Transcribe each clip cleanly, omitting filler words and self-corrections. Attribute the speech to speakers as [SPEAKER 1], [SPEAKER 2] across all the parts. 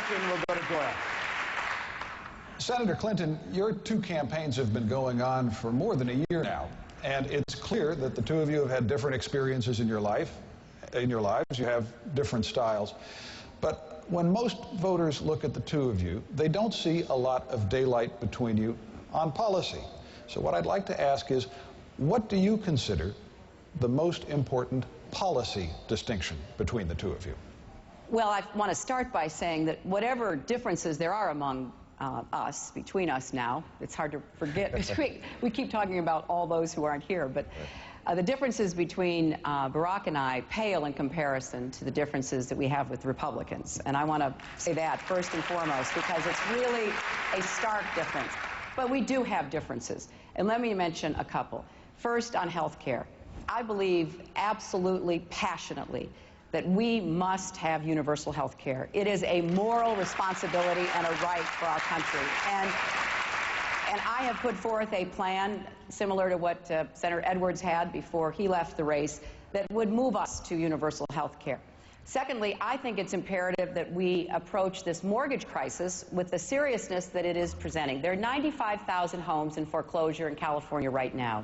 [SPEAKER 1] question will go to Doyle.
[SPEAKER 2] Senator Clinton, your two campaigns have been going on for more than a year now, and it's clear that the two of you have had different experiences in your lives. You have different styles. But when most voters look at the two of you, they don't see a lot of daylight between you on policy. So what I'd like to ask is, what do you consider the most important policy distinction between the two of you?
[SPEAKER 3] Well, I want to start by saying that whatever differences there are among between us now, it's hard to forget. We keep talking about all those who aren't here, but the differences between Barack and I pale in comparison to the differences that we have with Republicans. And I want to say that first and foremost, because it's really a stark difference. But we do have differences. And let me mention a couple. First, on health care. I believe absolutely, passionately, that we must have universal health care. It is a moral responsibility and a right for our country. And I have put forth a plan similar to what Senator Edwards had before he left the race that would move us to universal health care. Secondly, I think it's imperative that we approach this mortgage crisis with the seriousness that it is presenting. There are 95,000 homes in foreclosure in California right now.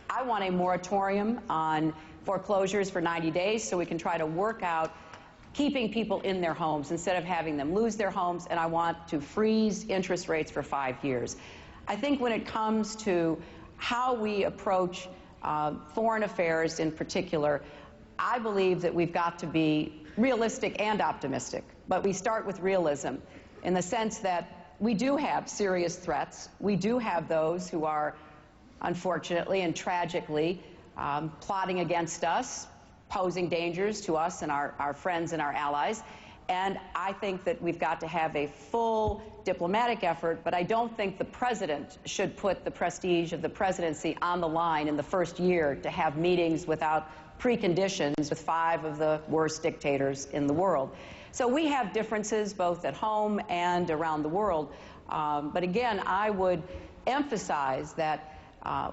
[SPEAKER 3] I want a moratorium on foreclosures for 90 days so we can try to work out keeping people in their homes instead of having them lose their homes, and I want to freeze interest rates for 5 years. I think when it comes to how we approach foreign affairs in particular, I believe that we've got to be realistic and optimistic, but we start with realism in the sense that we do have serious threats. We do have those who are, unfortunately and tragically, plotting against us, posing dangers to us and our friends and our allies. And I think that we've got to have a full diplomatic effort, but I don't think the president should put the prestige of the presidency on the line in the first year to have meetings without preconditions with 5 of the worst dictators in the world. So we have differences both at home and around the world. But again, I would emphasize that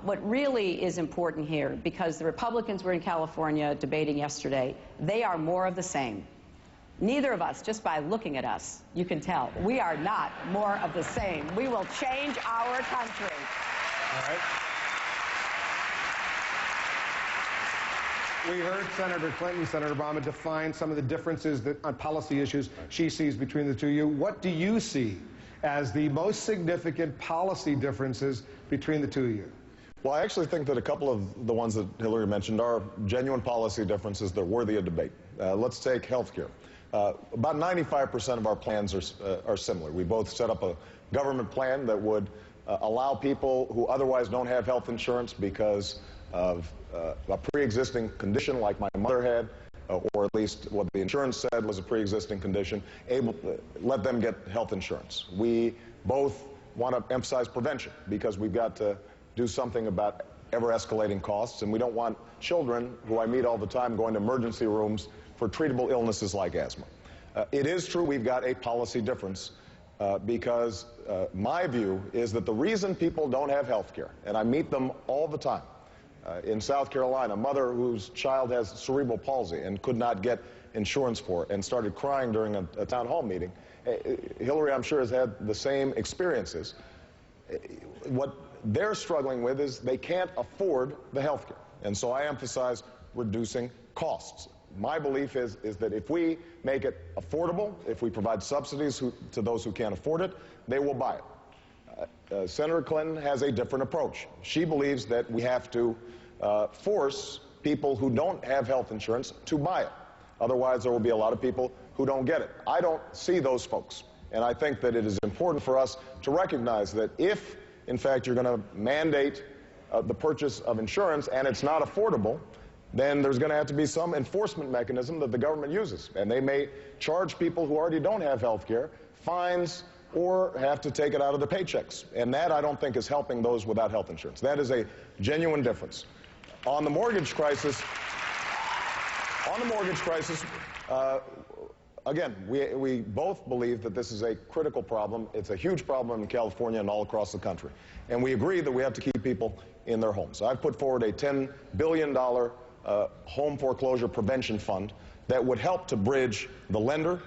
[SPEAKER 3] what really is important here, because the Republicans were in California debating yesterday, they are more of the same. Neither of us, just by looking at us, you can tell, we are not more of the same. We will change our country.
[SPEAKER 1] All right. We heard Senator Clinton, Senator Obama define some of the differences on policy issues she sees between the two of you. What do you see as the most significant policy differences between the two of you?
[SPEAKER 4] Well, I actually think that a couple of the ones that Hillary mentioned are genuine policy differences that are worthy of debate. Let's take health care. About 95% of our plans are similar. We both set up a government plan that would allow people who otherwise don't have health insurance because of a pre-existing condition like my mother had, or at least what the insurance said was a pre-existing condition, let them get health insurance. We both want to emphasize prevention because we've got to do something about ever-escalating costs, and we don't want children who I meet all the time going to emergency rooms for treatable illnesses like asthma. It is true we've got a policy difference because my view is that the reason people don't have health care, and I meet them all the time, in South Carolina, a mother whose child has cerebral palsy and could not get insurance for it and started crying during a town hall meeting. Hillary, I'm sure, has had the same experiences. What they're struggling with is they can't afford the health care. And so I emphasize reducing costs. My belief is that if we make it affordable, if we provide subsidies to those who can't afford it, they will buy it. Senator Clinton has a different approach. She believes that we have to force people who don't have health insurance to buy it. Otherwise, there will be a lot of people who don't get it. I don't see those folks. And I think that it is important for us to recognize that if, in fact, you're going to mandate the purchase of insurance and it's not affordable, then there's going to have to be some enforcement mechanism that the government uses. And they may charge people who already don't have health care fines or have to take it out of their paychecks. And that, I don't think, is helping those without health insurance. That is a genuine difference. On the mortgage crisis, again, we both believe that this is a critical problem. It's a huge problem in California and all across the country. And we agree that we have to keep people in their homes. I've put forward a $10 billion home foreclosure prevention fund that would help to bridge the lender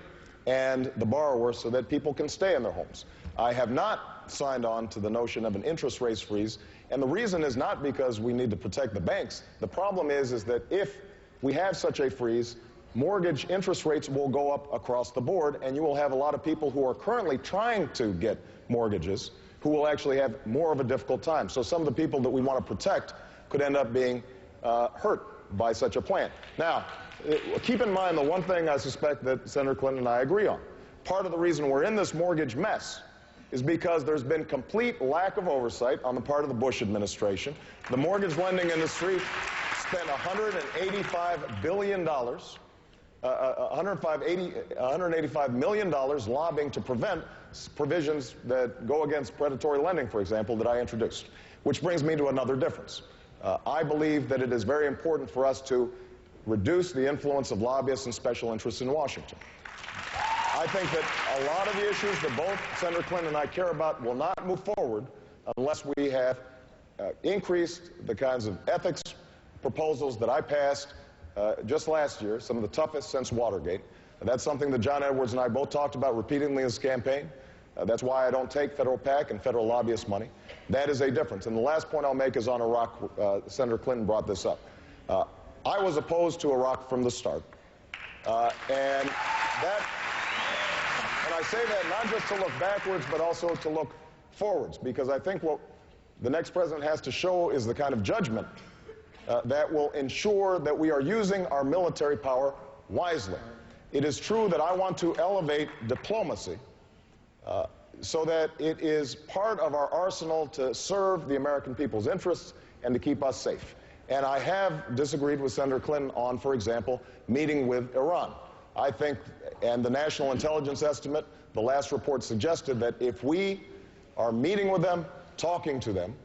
[SPEAKER 4] and the borrower so that people can stay in their homes. I have not signed on to the notion of an interest rate freeze, and the reason is not because we need to protect the banks. The problem is that if we have such a freeze, mortgage interest rates will go up across the board, and you will have a lot of people who are currently trying to get mortgages who will actually have more of a difficult time. So some of the people that we want to protect could end up being hurt by such a plan. Now, keep in mind the one thing I suspect that Senator Clinton and I agree on. Part of the reason we're in this mortgage mess is because there's been complete lack of oversight on the part of the Bush administration. The mortgage lending industry spent $185 billion, $185 million lobbying to prevent provisions that go against predatory lending, for example, that I introduced. Which brings me to another difference. I believe that it is very important for us to reduce the influence of lobbyists and special interests in Washington. I think that a lot of the issues that both Senator Clinton and I care about will not move forward unless we have increased the kinds of ethics proposals that I passed just last year, some of the toughest since Watergate. That's something that John Edwards and I both talked about repeatedly in this campaign. That's why I don't take federal PAC and federal lobbyist money. That is a difference. And the last point I'll make is on Iraq. Senator Clinton brought this up. I was opposed to Iraq from the start. And I say that not just to look backwards, but also to look forwards, because I think what the next president has to show is the kind of judgment that will ensure that we are using our military power wisely. It is true that I want to elevate diplomacy so that it is part of our arsenal to serve the American people's interests and to keep us safe. And I have disagreed with Senator Clinton on, for example, meeting with Iran. I think, and the National Intelligence Estimate, the last report suggested that if we are meeting with them, talking to them,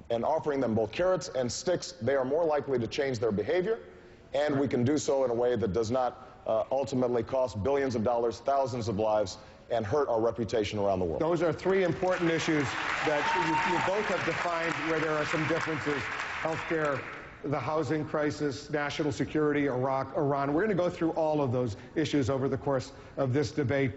[SPEAKER 4] and offering them both carrots and sticks, they are more likely to change their behavior, and we can do so in a way that does not ultimately cost billions of dollars, thousands of lives, and hurt our reputation around the world.
[SPEAKER 1] Those are three important issues that you both have defined where there are some differences: healthcare, the housing crisis, national security, Iraq, Iran. We're going to go through all of those issues over the course of this debate.